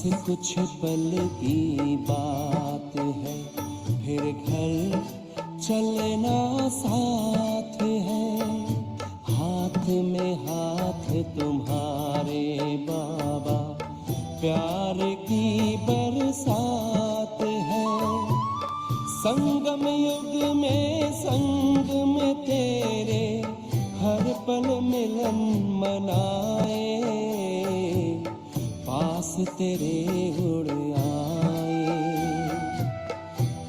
कुछ पल की बात है, फिर घर चलना साथ है। हाथ में हाथ तुम्हारे बाबा, प्यार की बरसात है। संगम युग में संग में तेरे, हर पल मिलन मनाए। पास तेरे उड़ आए,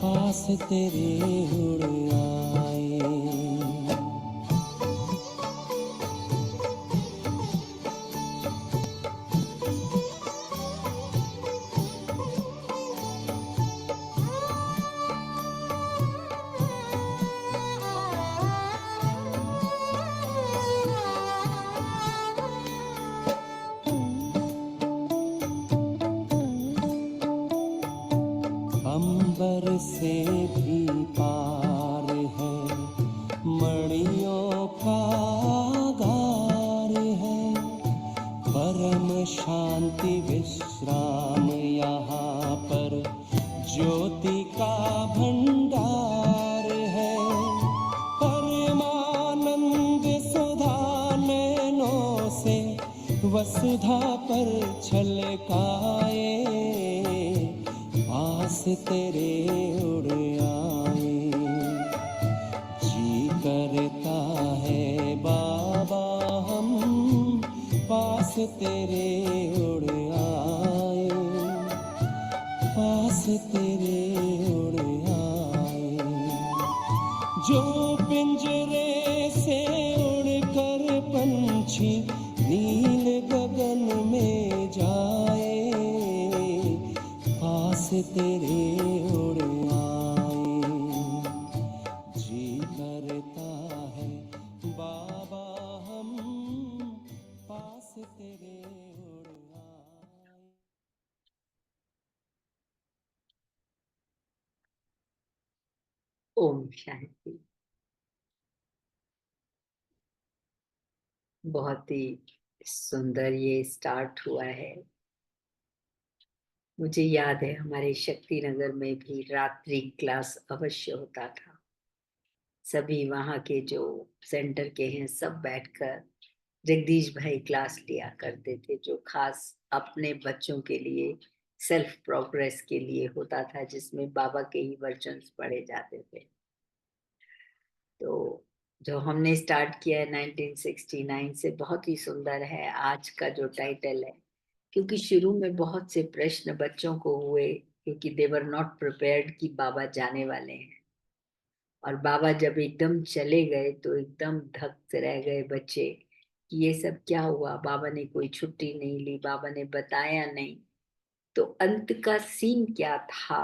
पास तेरे उड़ आए। अंबर से भी पार है, मणियों का गार है। परम शांति विश्राम यहाँ पर, ज्योति का भंडार है। परमानंद सुधा नैनों से वसुधा पर छलकाए। पास तेरे उड़ आए, जी करता है बाबा हम पास तेरे उड़ आए, पास तेरे उड़ आए। जो पिंजरे से उड़कर पंछी नील गगन में जाए। पास तेरे उड़ आए, जी करता है बाबा हम पास तेरे उड़ आए। ओम शांति। बहुत ही सुंदर ये स्टार्ट हुआ है। मुझे याद है हमारे शक्ति नगर में भी रात्रि क्लास अवश्य होता था। सभी वहाँ के जो सेंटर के हैं सब बैठकर जगदीश भाई क्लास लिया करते थे, जो खास अपने बच्चों के लिए सेल्फ प्रोग्रेस के लिए होता था, जिसमें बाबा के ही वर्चन्स पढ़े जाते थे। तो जो हमने स्टार्ट किया है 1969 से, बहुत ही सुंदर है आज का जो टाइटल है। क्योंकि शुरू में बहुत से प्रश्न बच्चों को हुए, क्योंकि दे वर नॉट प्रिपेयर्ड कि बाबा जाने वाले हैं। और बाबा जब एकदम चले गए तो एकदम धक से रह गए बच्चे कि ये सब क्या हुआ। बाबा ने कोई छुट्टी नहीं ली, बाबा ने बताया नहीं। तो अंत का सीन क्या था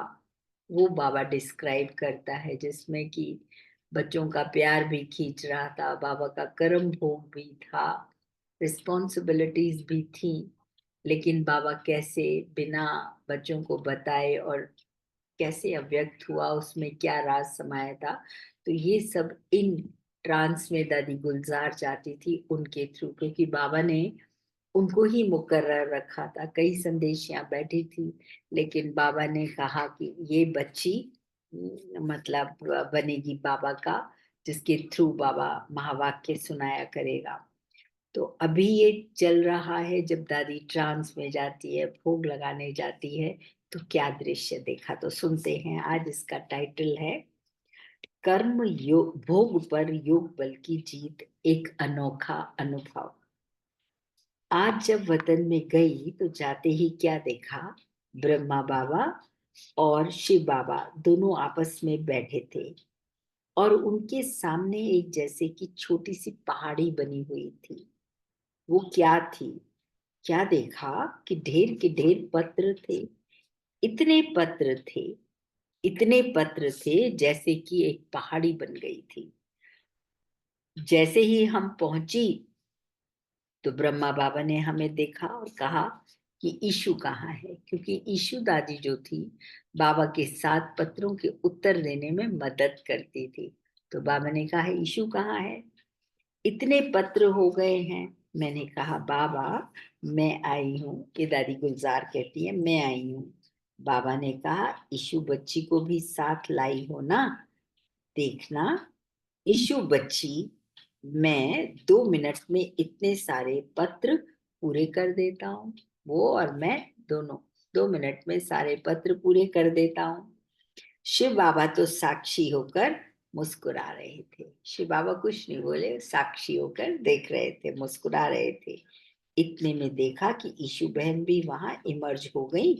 वो बाबा डिस्क्राइब करता है, जिसमें कि बच्चों का प्यार भी खींच रहा था, बाबा का कर्म भोग भी था, रिस्पॉन्सिबिलिटीज भी थी। लेकिन बाबा कैसे बिना बच्चों को बताए और कैसे अव्यक्त हुआ, उसमें क्या राज समाया था। तो ये सब इन ट्रांस में दादी गुलजार चाहती थी उनके थ्रू, क्योंकि बाबा ने उनको ही मुकर्रर रखा था। कई संदेशियां बैठी थी, लेकिन बाबा ने कहा कि ये बच्ची मतलब बनेगी बाबा का, जिसके थ्रू बाबा महावाक्य सुनाया करेगा। तो अभी ये चल रहा है, जब दादी ट्रांस में जाती है, भोग लगाने जाती है, तो क्या दृश्य देखा, तो सुनते हैं। आज इसका टाइटल है कर्म योग, भोग पर योग बल की जीत, एक अनोखा अनुभव। आज जब वतन में गई तो जाते ही क्या देखा, ब्रह्मा बाबा और शिव बाबा दोनों आपस में बैठे थे और उनके सामने एक जैसे कि छोटी सी पहाड़ी बनी हुई थी। वो क्या थी, क्या देखा कि ढेर के ढेर पत्र थे। इतने पत्र थे, इतने पत्र थे जैसे कि एक पहाड़ी बन गई थी। जैसे ही हम पहुंची तो ब्रह्मा बाबा ने हमें देखा और कहा कि ईशु कहाँ है, क्योंकि ईशु दादी जो थी बाबा के साथ पत्रों के उत्तर देने में मदद करती थी। तो बाबा ने कहा ईशु कहाँ है, इतने पत्र हो गए हैं। मैंने कहा बाबा मैं आई हूँ। ये दादी गुलजार कहती है मैं आई हूँ। बाबा ने कहा ईशु बच्ची को भी साथ लाई हो ना, देखना ईशु बच्ची, मैं 2 मिनट में इतने सारे पत्र पूरे कर देता हूँ। वो और मैं दोनों 2 मिनट में सारे पत्र पूरे कर देता हूँ। शिव बाबा तो साक्षी होकर मुस्कुरा रहे थे। शिव बाबा कुछ नहीं बोले, साक्षी होकर देख रहे थे, मुस्कुरा रहे थे। इतने में देखा कि ईशु बहन भी वहां इमर्ज हो गई।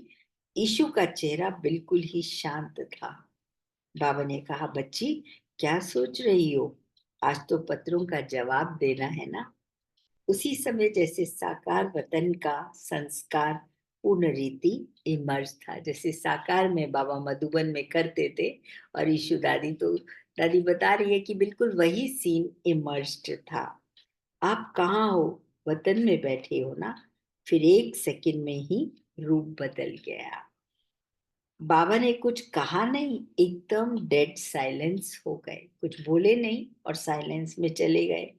ईशु का चेहरा बिल्कुल ही शांत था। बाबा ने कहा बच्ची क्या सोच रही हो, आज तो पत्रों का जवाब देना है ना। उसी समय जैसे साकार वतन का संस्कार पूर्ण रीति इमर्ज था, जैसे साकार में बाबा मधुबन में करते थे। और ईशु दादी तो दादी बता रही है कि बिल्कुल वही सीन इमर्ज्ड था। आप कहाँ हो, वतन में बैठे हो ना। फिर 1 सेकंड में ही रूप बदल गया। बाबा ने कुछ कहा नहीं, एकदम डेड साइलेंस हो गए, कुछ बोले नहीं और साइलेंस में चले गए।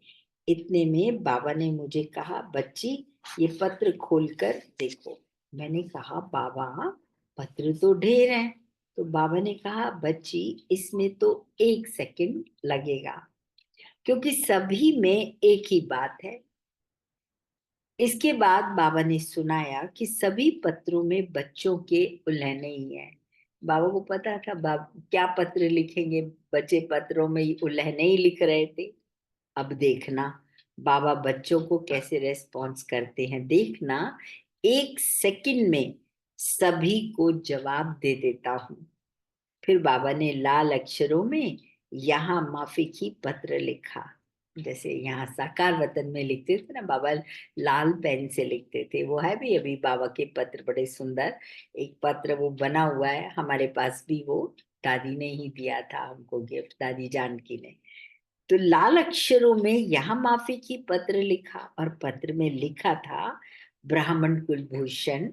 इतने में बाबा ने मुझे कहा बच्ची ये पत्र खोलकर देखो। मैंने कहा बाबा पत्र तो ढेर हैं। तो बाबा ने कहा बच्ची इसमें तो 1 सेकंड लगेगा, क्योंकि सभी में एक ही बात है। इसके बाद बाबा ने सुनाया कि सभी पत्रों में बच्चों के उल्लंघन ही है। बाबा को पता था क्या पत्र लिखेंगे, बच्चे पत्रों में उल्लंघन ही लिख रहे थे। अब देखना बाबा बच्चों को कैसे रेस्पॉन्स करते हैं, देखना 1 सेकंड में सभी को जवाब दे देता हूँ। फिर बाबा ने लाल अक्षरों में यहाँ माफी की पत्र लिखा। जैसे यहाँ साकार वतन में लिखते थे ना बाबा, लाल पेन से लिखते थे। वो है भी अभी बाबा के पत्र बड़े सुंदर। एक पत्र वो बना हुआ है हमारे पास भी, वो दादी ने ही दिया था हमको गिफ्ट, दादी जानकी ने। तो लाल अक्षरों में यहाँ माफी की पत्र लिखा और पत्र में लिखा था ब्राह्मण कुलभूषण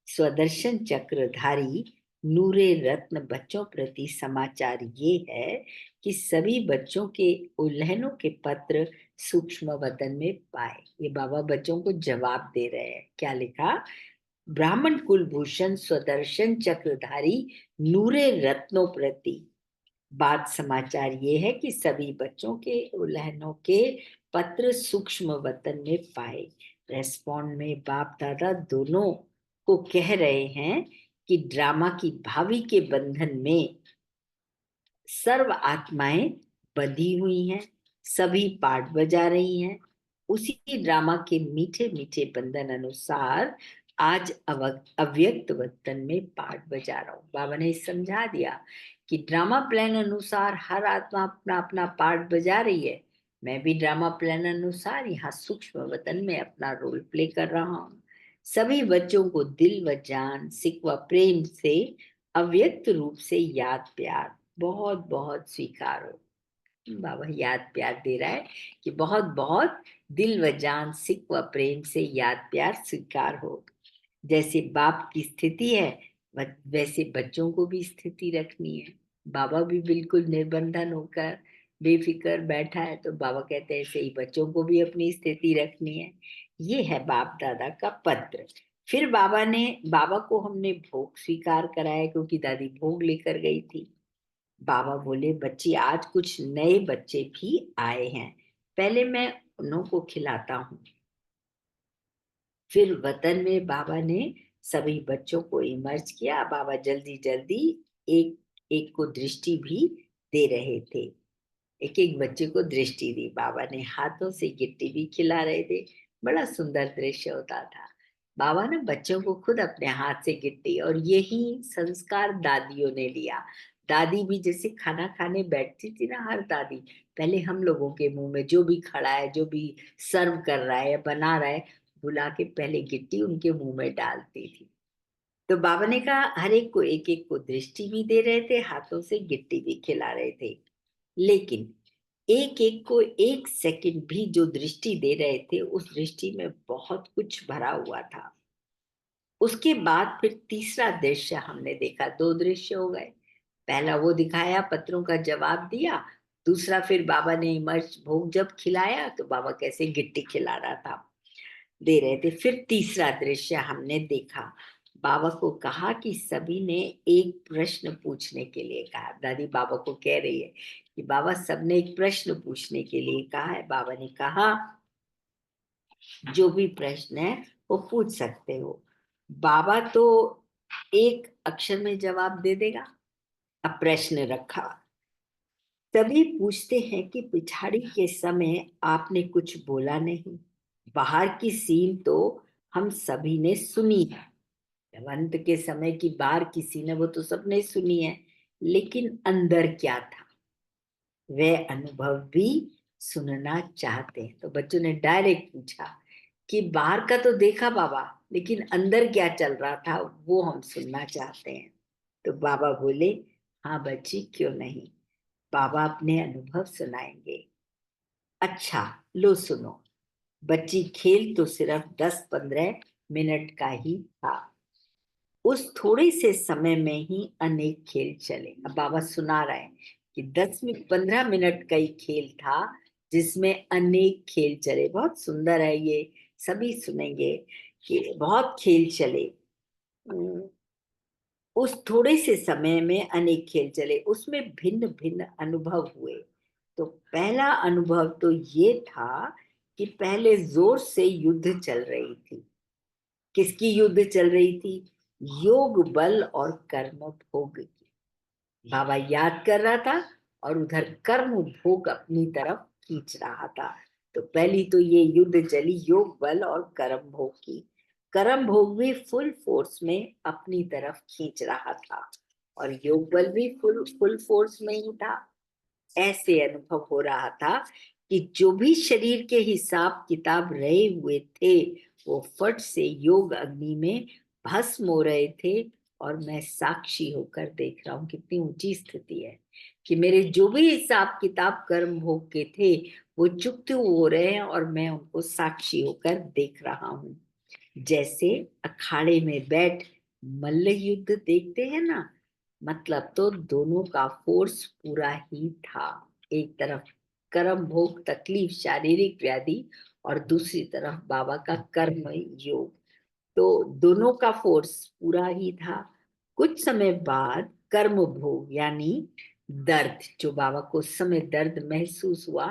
स्वदर्शन चक्रधारी नूरे रत्न बच्चों प्रति समाचार ये है कि सभी बच्चों के उल्लंघनों के पत्र सूक्ष्म वतन में पाए। ये बाबा बच्चों को जवाब दे रहे हैं। क्या लिखा, ब्राह्मण कुलभूषण स्वदर्शन चक्रधारी नूरे रत्नों प्रति। बात समाचार ये है कि सभी बच्चों के उल्लंघनों के पत्र सूक्ष्म वतन में पाए। रेस्पॉन्ड में बाप दादा दोनों को कह रहे हैं कि ड्रामा की भावी के बंधन में सर्व आत्माएं बंधी हुई हैं, सभी पार्ट बजा रही हैं। उसी ड्रामा के मीठे मीठे बंधन अनुसार आज अव्यक्त वतन में पार्ट बजा रहा हूं। बाबा ने समझा दिया कि ड्रामा प्लान अनुसार हर आत्मा अपना अपना पार्ट बजा रही है। मैं भी ड्रामा प्लान अनुसार यहाँ सूक्ष्म वतन में अपना रोल प्ले कर रहा हूँ। सभी बच्चों को दिल व जान सिक व प्रेम से अव्यक्त रूप से याद प्यार बहुत बहुत स्वीकार हो। बाबा याद प्यार दे रहा है कि बहुत बहुत दिल व जान सिक व प्रेम से याद प्यार स्वीकार हो। जैसे बाप की स्थिति है वैसे बच्चों को भी स्थिति रखनी है। बाबा भी बिल्कुल निर्बंधन होकर बेफिक्र बैठा है, तो बाबा कहते हैं ऐसे ही बच्चों को भी अपनी स्थिति रखनी है। ये है बाप दादा का पत्र। फिर बाबा को हमने भोग स्वीकार कराया, क्योंकि दादी भोग लेकर गई थी। बाबा बोले बच्ची आज कुछ नए बच्चे भी आए हैं, पहले मैं उन्हों को खिलाता हूँ। फिर वतन में बाबा ने सभी बच्चों को इमर्ज किया। बाबा जल्दी जल्दी एक एक को दृष्टि भी दे रहे थे, एक एक बच्चे को दृष्टि दी। बाबा ने हाथों से गिट्टी भी खिला रहे थे। बड़ा सुंदर दृश्य होता था। बाबा ने बच्चों को खुद अपने हाथ से गिट्टी, और यही संस्कार दादियों ने लिया। दादी भी जैसे खाना खाने बैठती थी ना, हर दादी पहले हम लोगों के मुंह में जो भी खड़ा है, जो भी सर्व कर रहा है या बना रहा है, बुला के पहले गिट्टी उनके मुंह में डालती थी। तो बाबा ने कहा हर एक को एक एक को दृष्टि भी दे रहे थे, हाथों से गिट्टी भी खिला रहे थे। लेकिन एक एक को 1 सेकंड भी जो दृष्टि दे रहे थे, उस दृष्टि में बहुत कुछ भरा हुआ था। उसके बाद फिर तीसरा दृश्य हमने देखा, 2 दृश्य हो गए। पहला वो दिखाया, पत्रों का जवाब दिया। दूसरा फिर बाबा ने इमर्ज भोग जब खिलाया तो बाबा कैसे गिट्टी खिला रहा था। दे रहे थे। फिर तीसरा दृश्य हमने देखा, बाबा को कहा कि सभी ने एक प्रश्न पूछने के लिए कहा। दादी बाबा को कह रही है कि बाबा सबने एक प्रश्न पूछने के लिए कहा है। बाबा ने कहा जो भी प्रश्न है वो पूछ सकते हो। बाबा तो एक अक्षर में जवाब दे देगा। अब प्रश्न रखा, सभी पूछते हैं कि पिछाड़ी के समय आपने कुछ बोला नहीं। बाहर की सीन तो हम सभी ने सुनी है, अंत के समय की बाहर की सीन है वो तो सबने सुनी है, लेकिन अंदर क्या था वह अनुभव भी सुनना चाहते हैं। तो बच्चों ने डायरेक्ट पूछा कि बाहर का तो देखा बाबा, लेकिन अंदर क्या चल रहा था वो हम सुनना चाहते हैं। तो बाबा बोले, हाँ बच्ची क्यों नहीं, बाबा अपने अनुभव सुनाएंगे। अच्छा लो सुनो। बच्ची, खेल तो सिर्फ 10-15 मिनट का ही था। उस थोड़े से समय में ही अनेक खेल चले। अब बाबा सुना रहे हैं कि 10-15 मिनट का ही खेल था जिसमें अनेक खेल चले। बहुत सुंदर है ये, सभी सुनेंगे कि बहुत खेल चले। उस थोड़े से समय में अनेक खेल चले, उसमें भिन्न भिन्न अनुभव हुए। तो पहला अनुभव तो ये था कि पहले जोर से युद्ध चल रही थी। किसकी युद्ध चल रही थी? योग बल और कर्म भोग की। बाबा याद कर रहा था और उधर कर्म भोग अपनी तरफ खींच रहा था। तो पहली तो ये युद्ध चली योग बल और कर्म भोग की। कर्म भोग भी फुल फोर्स में अपनी तरफ खींच रहा था और योग बल भी फुल फुल फोर्स में ही था। ऐसे अनुभव हो रहा था कि जो भी शरीर के हिसाब किताब रहे हुए थे वो फट से योग अग्नि में भस्म हो रहे थे और मैं साक्षी होकर देख रहा हूं। कितनी ऊंची स्थिति है कि मेरे जो भी हिसाब किताब कर्म भोग के थे वो चुकते हो रहे हैं और मैं उनको साक्षी होकर देख रहा हूं। जैसे अखाड़े में बैठ मल्ल युद्ध देखते हैं ना, मतलब तो दोनों का फोर्स पूरा ही था। एक तरफ कर्म भोग तकलीफ शारीरिक व्याधि और दूसरी तरफ बाबा का कर्म योग, तो दोनों का फोर्स पूरा ही था। कुछ समय बाद कर्म भोग यानी दर्द, जो बाबा को उस समय दर्द महसूस हुआ,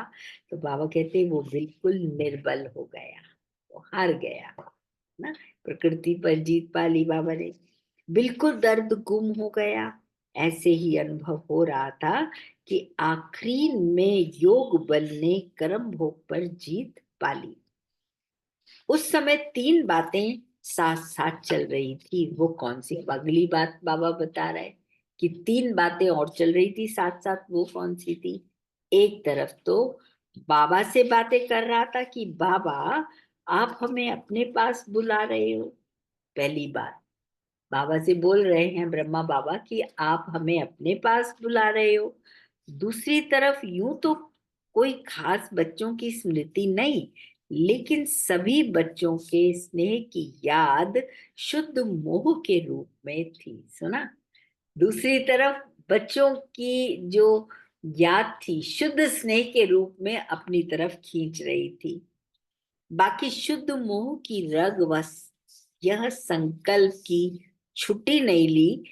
तो बाबा कहते वो बिल्कुल निर्बल हो गया, वो हार गया ना। प्रकृति पर जीत पा ली बाबा ने, बिल्कुल दर्द गुम हो गया। ऐसे ही अनुभव हो रहा था कि आखिरी में योग बल ने कर्म भोग पर जीत पा ली। उस समय तीन बातें साथ साथ चल रही थी। वो कौन सी? अगली बात बाबा बता रहे कि तीन बातें और चल रही थी साथ साथ। वो कौन सी थी? एक तरफ तो बाबा से बातें कर रहा था कि बाबा आप हमें अपने पास बुला रहे हो। पहली बात बाबा से बोल रहे हैं ब्रह्मा बाबा कि आप हमें अपने पास बुला रहे हो। दूसरी तरफ यूं तो कोई खास बच्चों की स्मृति नहीं, लेकिन सभी बच्चों के स्नेह की याद शुद्ध मोह के रूप में थी। सुना? दूसरी तरफ बच्चों की जो याद थी शुद्ध स्नेह के रूप में अपनी तरफ खींच रही थी। बाकी शुद्ध मोह की रग व यह संकल्प की छुट्टी नहीं ली,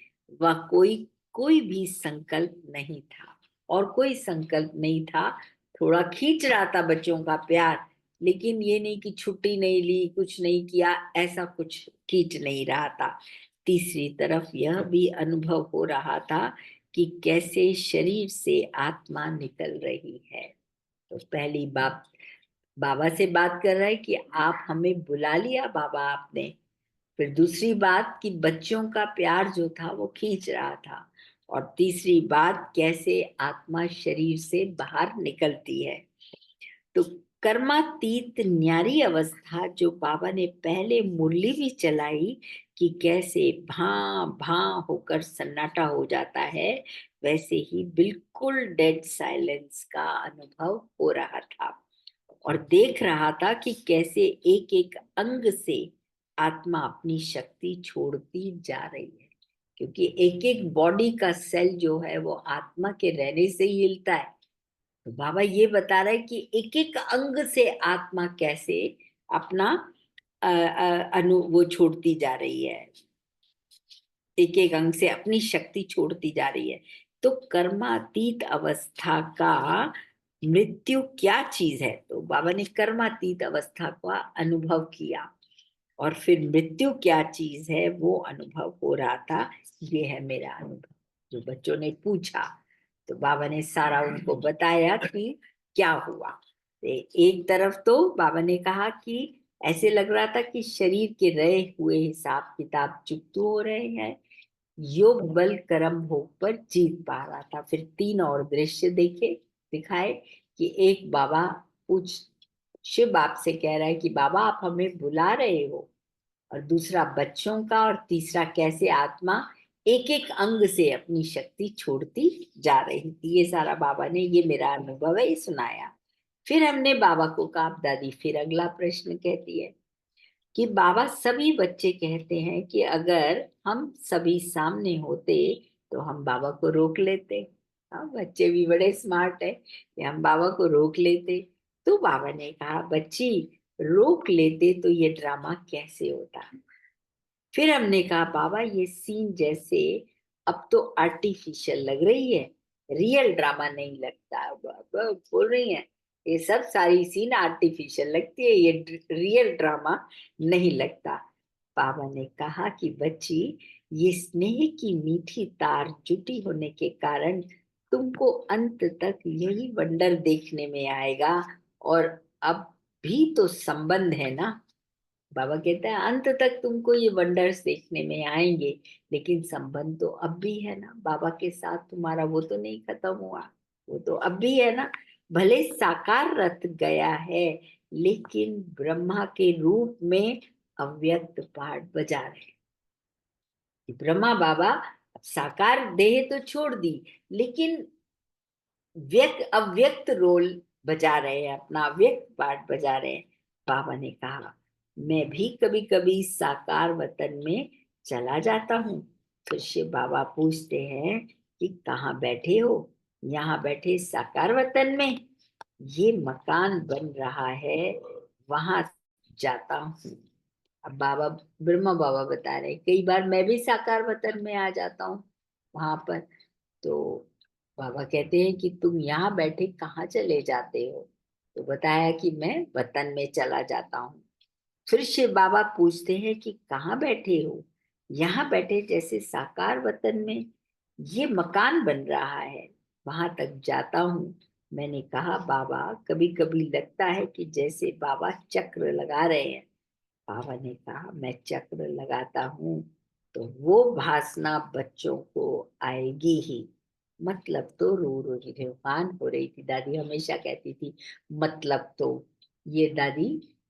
व कोई कोई भी संकल्प नहीं था। और कोई संकल्प नहीं था, थोड़ा खींच रहा था बच्चों का प्यार, लेकिन ये नहीं कि छुट्टी नहीं ली कुछ नहीं किया, ऐसा कुछ खींच नहीं रहा था। तीसरी तरफ यह भी अनुभव हो रहा था कि कैसे शरीर से आत्मा निकल रही है। तो पहली बात बाबा से बात कर रहा है कि आप हमें बुला लिया बाबा आपने। फिर दूसरी बात कि बच्चों का प्यार जो था वो खींच रहा था। और तीसरी बात कैसे आत्मा शरीर से बाहर निकलती है। तो कर्मातीत न्यारी अवस्था जो बाबा ने पहले मुरली भी चलाई कि कैसे भां भां होकर सन्नाटा हो जाता है, वैसे ही बिल्कुल डेड साइलेंस का अनुभव हो रहा था। और देख रहा था कि कैसे एक एक अंग से आत्मा अपनी शक्ति छोड़ती जा रही है, क्योंकि एक एक बॉडी का सेल जो है वो आत्मा के रहने से ही हिलता है। तो बाबा ये बता रहे कि एक एक अंग से आत्मा कैसे अपना वो छोड़ती जा रही है, एक एक अंग से अपनी शक्ति छोड़ती जा रही है। तो कर्मातीत अवस्था का मृत्यु क्या चीज है? तो बाबा ने कर्मातीत अवस्था का अनुभव किया, और फिर मृत्यु क्या चीज है वो अनुभव हो रहा था। ये है मेरा अनुभव। जो बच्चों ने पूछा तो बाबा ने सारा उनको बताया कि क्या हुआ। एक तरफ तो बाबा ने कहा कि ऐसे लग रहा था कि शरीर के रहे हुए हिसाब किताब चुकते हो रहे हैं, योग बल कर्म भोग पर जीत पा रहा था। फिर तीन और दृश्य दिखाए कि एक बाबा पूछ शिव बाप से कह रहा है कि बाबा आप हमें बुला रहे हो, और दूसरा बच्चों का, और तीसरा कैसे आत्मा एक एक अंग से अपनी शक्ति छोड़ती जा रही थी। ये सारा बाबा ने, ये मेरा अनुभव है, ये सुनाया। फिर हमने बाबा को कहा, दादी फिर अगला प्रश्न कहती है कि बाबा सभी बच्चे कहते हैं कि अगर हम सभी सामने होते तो हम बाबा को रोक लेते। हाँ, बच्चे भी बड़े स्मार्ट है कि हम बाबा को रोक लेते। तो बाबा ने कहा, बच्ची रोक लेते तो ये ड्रामा कैसे होता? फिर हमने कहा, बाबा ये सीन जैसे अब तो आर्टिफिशियल लग रही है, रियल ड्रामा नहीं लगता। बाबा बोल रही हैं ये सब सारी सीन आर्टिफिशियल लगती है, ये रियल ड्रामा नहीं लगता। बाबा ने कहा कि बच्ची ये स्नेह की मीठी तार जुटी होने के कारण तुमको अंत तक यही वंडर देखने में आएगा। और अब भी तो संबंध है ना। बाबा कहते हैं अंत तक तुमको ये वंडर्स देखने में आएंगे, लेकिन संबंध तो अब भी है ना बाबा के साथ तुम्हारा, वो तो नहीं खत्म हुआ, वो तो अब भी है ना। भले साकार रथ गया है, लेकिन ब्रह्मा के रूप में अव्यक्त पाठ बजा रहे हैं। कि ब्रह्मा बाबा अब साकार देह तो छोड़ दी, लेकिन व्यक्त अव्यक्त रोल बजा रहे हैं, अपना अव्यक्त पार्ट बजा रहे हैं। बाबा ने कहा, मैं भी कभी कभी साकार वतन में चला जाता हूँ। तो शिव बाबा पूछते हैं कि कहाँ बैठे हो? यहाँ बैठे साकार वतन में, ये मकान बन रहा है, वहां जाता हूँ। अब बाबा, ब्रह्मा बाबा बता रहे कई बार मैं भी साकार वतन में आ जाता हूँ वहां पर। तो बाबा कहते हैं कि तुम यहाँ बैठे कहाँ चले जाते हो? तो बताया कि मैं वतन में चला जाता हूँ। फिर शिव बाबा पूछते हैं कि कहाँ बैठे हो? यहाँ बैठे जैसे साकार वतन में, ये मकान बन रहा है, वहां तक जाता हूँ। मैंने कहा, बाबा कभी कभी लगता है कि जैसे बाबा चक्र लगा रहे हैं। बाबा ने कहा, मैं चक्र लगाता हूँ तो वो भासना बच्चों को आएगी ही। मतलब तो रो रो रिहान हो रही थी। दादी हमेशा कहती थी मतलब तो, ये दादी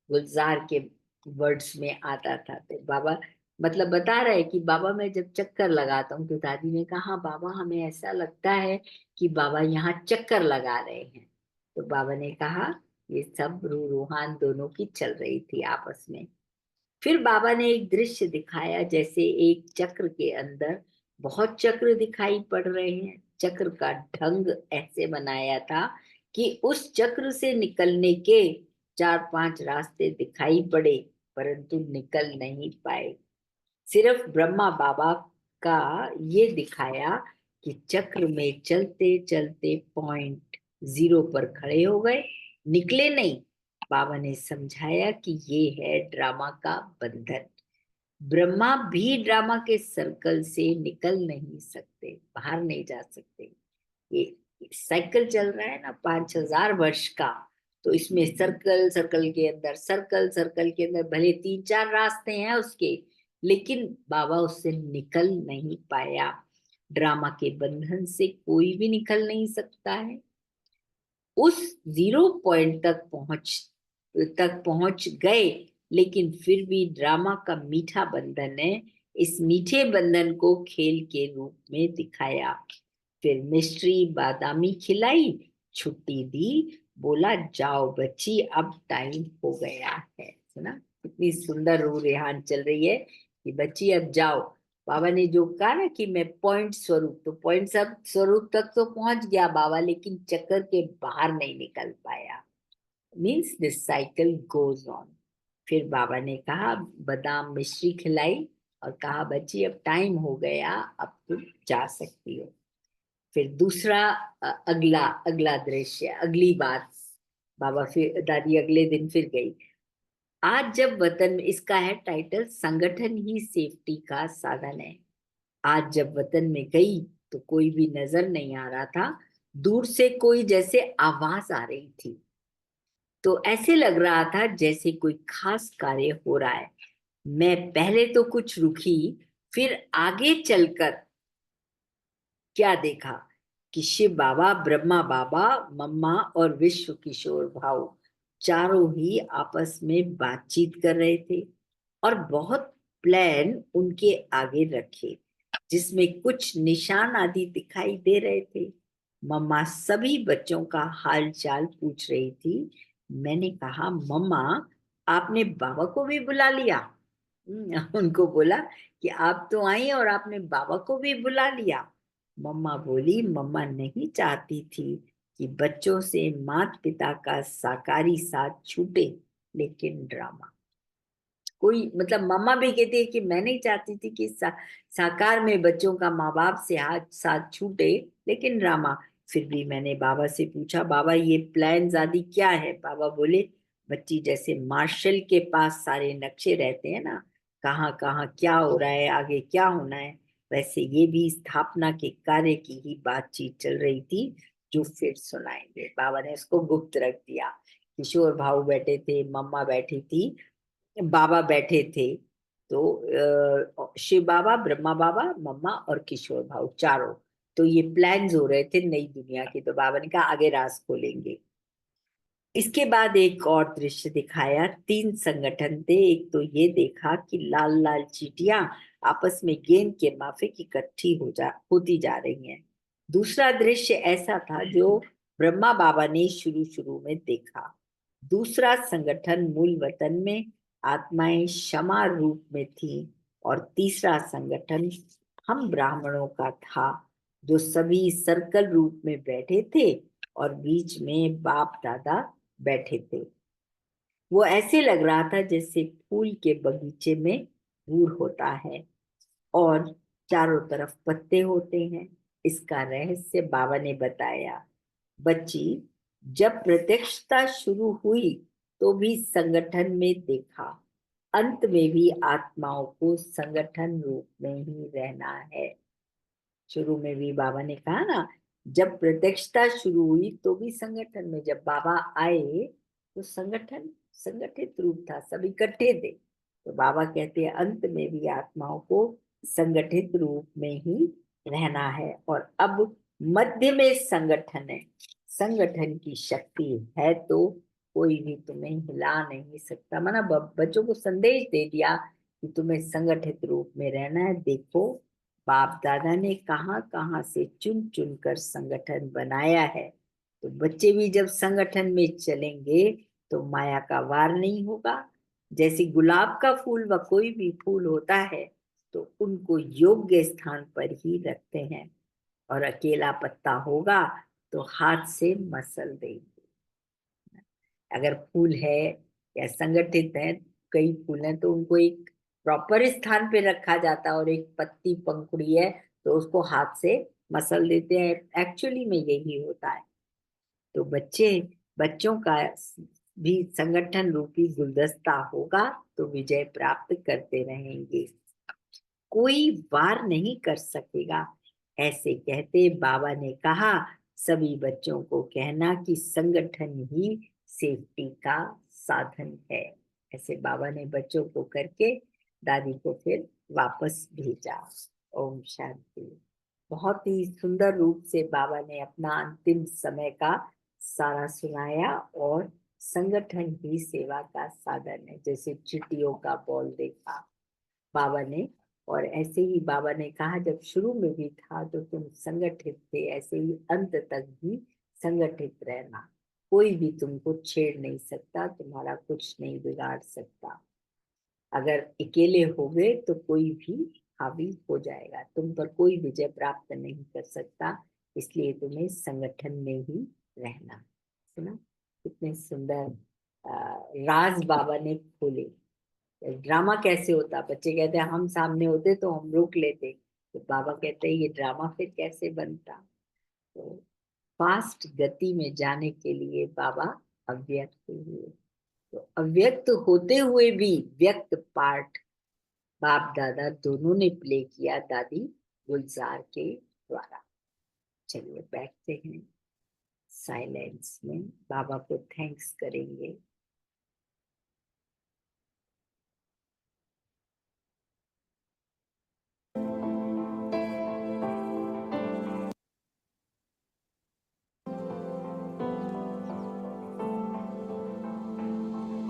गुलजार के वर्ड्स में आता था। तो बाबा मतलब बता रहे कि बाबा मैं जब चक्कर लगाता हूँ, तो दादी ने कहा, "हाँ, बाबा हमें ऐसा लगता है कि बाबा यहाँ चक्कर लगा रहे हैं।" तो बाबा ने कहा, ये सब रूहान दोनों की चल रही थी आपस में। फिर बाबा ने एक दृश्य दिखाया, जैसे एक चक्र के अंदर बहुत चक्र दिखाई पड़ रहे हैं। चक्र का ढंग ऐसे बनाया था कि उस चक्र से निकलने के चार पांच रास्ते दिखाई पड़े, परंतु निकल नहीं पाए। सिर्फ ब्रह्मा बाबा का ये दिखाया कि चक्र में चलते चलते पॉइंट जीरो पर खड़े हो गए, निकले नहीं। बाबा ने समझाया कि ये है ड्रामा का बंधन। ब्रह्मा भी ड्रामा के सर्कल से निकल नहीं सकते, बाहर नहीं जा सकते। ये साइकिल चल रहा है ना 5,000 वर्ष का, तो इसमें सर्कल सर्कल के अंदर, सर्कल सर्कल के अंदर, भले तीन चार रास्ते हैं उसके, लेकिन बाबा उससे निकल नहीं पाया। ड्रामा के बंधन से कोई भी निकल नहीं सकता है। उस जीरो पॉइंट तक पहुंच गए, लेकिन फिर भी ड्रामा का मीठा बंधन है। इस मीठे बंधन को खेल के रूप में दिखाया। फिर मिस्ट्री बादामी खिलाई, छुट्टी दी, बोला जाओ बच्ची अब टाइम हो गया है। सुना कितनी सुंदर रूह रेहान चल रही है कि बच्ची अब जाओ। बाबा ने जो कहा ना कि मैं पॉइंट स्वरूप, तो पॉइंट सब स्वरूप तक तो पहुंच गया बाबा, लेकिन चक्कर के बाहर नहीं निकल पाया। Means this cycle goes on. फिर बाबा ने कहा, बादाम मिश्री खिलाई और कहा, बच्ची अब टाइम हो गया, अब तुम जा सकती हो। फिर दूसरा अगला अगला दृश्य, अगली बात, बाबा फिर दादी अगले दिन फिर गई। आज जब वतन में, इसका है टाइटल, संगठन ही सेफ्टी का साधन है। आज जब वतन में गई तो कोई भी नजर नहीं आ रहा था, दूर से कोई जैसे आवाज आ रही थी, तो ऐसे लग रहा था जैसे कोई खास कार्य हो रहा है। मैं पहले तो कुछ रुकी, फिर आगे चलकर क्या देखा कि शिव बाबा, ब्रह्मा बाबा, मम्मा और विश्व किशोर भाऊ चारों ही आपस में बातचीत कर रहे थे और बहुत प्लान उनके आगे रखे, जिसमें कुछ निशान आदि दिखाई दे रहे थे। मम्मा सभी बच्चों का हाल चाल पूछ रही थी। मैंने कहा, मम्मा आपने बाबा को भी बुला लिया? उनको बोला कि आप तो आई और आपने बाबा को भी बुला लिया। मम्मा बोली, मम्मा नहीं चाहती थी कि बच्चों से माता पिता का साकारी साथ छूटे, लेकिन ड्रामा, कोई मतलब मम्मा भी कहती है कि मैं नहीं चाहती थी कि साकार में बच्चों का माँ बाप से हाथ साथ छूटे, लेकिन ड्रामा। फिर भी मैंने बाबा से पूछा, बाबा ये प्लान आदि क्या है? बाबा बोले, बच्ची जैसे मार्शल के पास सारे नक्शे रहते हैं ना, कहाँ कहाँ क्या हो रहा है, आगे क्या होना है, वैसे ये भी स्थापना के कार्य की ही बातचीत चल रही थी, जो फिर सुनाएंगे। बाबा ने उसको गुप्त रख दिया। किशोर भाऊ बैठे थे, मम्मा बैठी थी, बाबा बैठे थे। तो शिव बाबा, ब्रह्मा बाबा, मम्मा और किशोर भाऊ चारों, तो ये प्लान्स हो रहे थे नई दुनिया के। तो बाबा ने कहा, आगे राज खोलेंगे। इसके बाद एक और दृश्य दिखाया। तीन संगठन थे। एक तो ये देखा कि लाल लाल चींटियां आपस में गेंद के माफिक इकट्ठी होती जा रही हैं। दूसरा दृश्य ऐसा था जो ब्रह्मा बाबा ने शुरू शुरू में देखा। दूसरा संगठन मूल वतन में आत्माएं क्षमा रूप में थी, और तीसरा संगठन हम ब्राह्मणों का था, जो सभी सर्कल रूप में बैठे थे और बीच में बाप दादा बैठे थे। वो ऐसे लग रहा था जैसे फूल के बगीचे में भूर होता है और चारों तरफ पत्ते होते हैं। इसका रहस्य बाबा ने बताया। बच्ची, जब प्रत्यक्षता शुरू हुई तो भी संगठन में देखा, अंत में भी आत्माओं को संगठन रूप में ही रहना है। शुरू में भी बाबा ने कहा ना, जब प्रत्यक्षता शुरू हुई तो भी संगठन में, जब बाबा आए तो संगठन संगठित रूप था, सब इकट्ठे थे। तो बाबा कहते हैं अंत में भी आत्माओं को संगठित रूप में ही रहना है। और अब मध्य में संगठन है। संगठन की शक्ति है तो कोई भी तुम्हें हिला नहीं सकता। माना बच्चों को संदेश दे दिया कि तुम्हें संगठित रूप में रहना है। देखो, बाप दादा ने कहाँ कहाँ से चुन चुन कर संगठन बनाया है। तो बच्चे भी जब संगठन में चलेंगे तो माया का वार नहीं होगा। जैसे गुलाब का फूल व कोई भी फूल होता है तो उनको योग्य स्थान पर ही रखते हैं, और अकेला पत्ता होगा तो हाथ से मसल देंगे। अगर फूल है या संगठित है, कई फूल हैं, तो उनको एक प्रॉपर स्थान पे रखा जाता है, और एक पत्ती पंखुड़ी है तो उसको हाथ से मसल देते हैं। एक्चुअली में यही होता है। तो बच्चों का भी संगठन रूपी गुलदस्ता होगा तो विजय प्राप्त करते रहेंगे, कोई वार नहीं कर सकेगा। ऐसे कहते बाबा ने कहा, सभी बच्चों को कहना कि संगठन ही सेफ्टी का साधन है। ऐसे बाबा ने बच्चों को करके दादी को फिर वापस भेजा। ओम शांति। बहुत ही सुंदर रूप से बाबा ने अपना अंतिम समय का सारा सुनाया, और संगठन ही सेवा का साधन है। जैसे चिट्टियों का बॉल देखा बाबा ने, और ऐसे ही बाबा ने कहा जब शुरू में भी था तो तुम संगठित थे, ऐसे ही अंत तक भी संगठित रहना। कोई भी तुमको छेड़ नहीं सकता, तुम्हारा कुछ नहीं बिगाड़ सकता। अगर अकेले हो गए तो कोई भी हावी हो जाएगा, तुम पर कोई विजय प्राप्त नहीं कर सकता। इसलिए तुम्हें संगठन में ही रहना। सुना कितने सुंदर राज बाबा ने खोले। ड्रामा कैसे होता, बच्चे कहते हैं हम सामने होते तो हम रोक लेते, तो बाबा कहते हैं ये ड्रामा फिर कैसे बनता। तो फास्ट गति में जाने के लिए बाबा अव्यक्त हुए। तो अव्यक्त होते हुए भी व्यक्त पार्ट बाप दादा दोनों ने प्ले किया दादी गुलजार के द्वारा। चलिए बैठते हैं साइलेंस में, बाबा को थैंक्स करेंगे।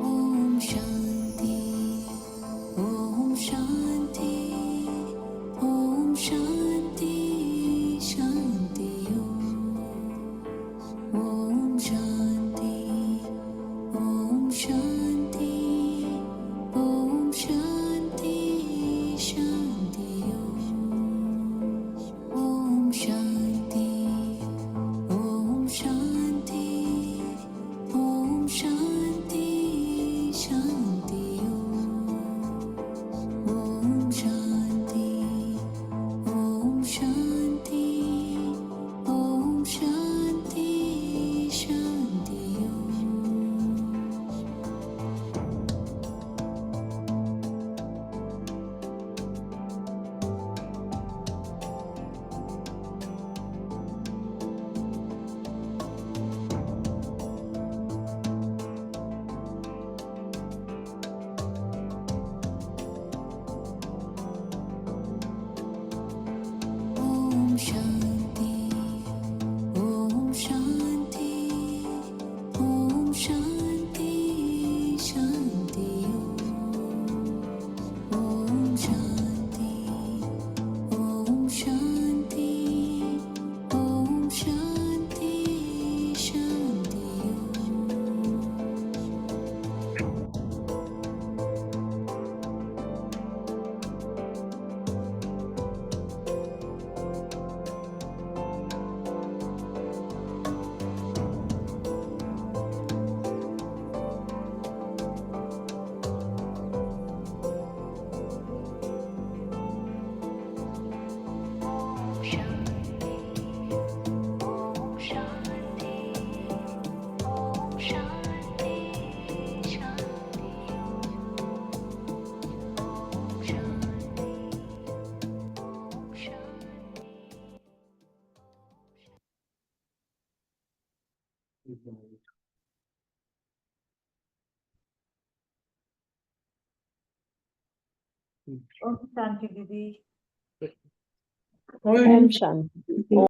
ओम शांति, ओम शांति, ओम शांति, शांति ओम शांति, ओम शांति, ओम शांति, शांति ओम शांति, ओम शांति, ओम शांति, शांति ओम शांति, ओम शांति, ओम शांति, शांति ओम शांति, ओम शांति, ओम शांति, शांति ओम शांति, ओम शांति, ओम शांति, शांति ओम शांति दीदी। ओम शांति।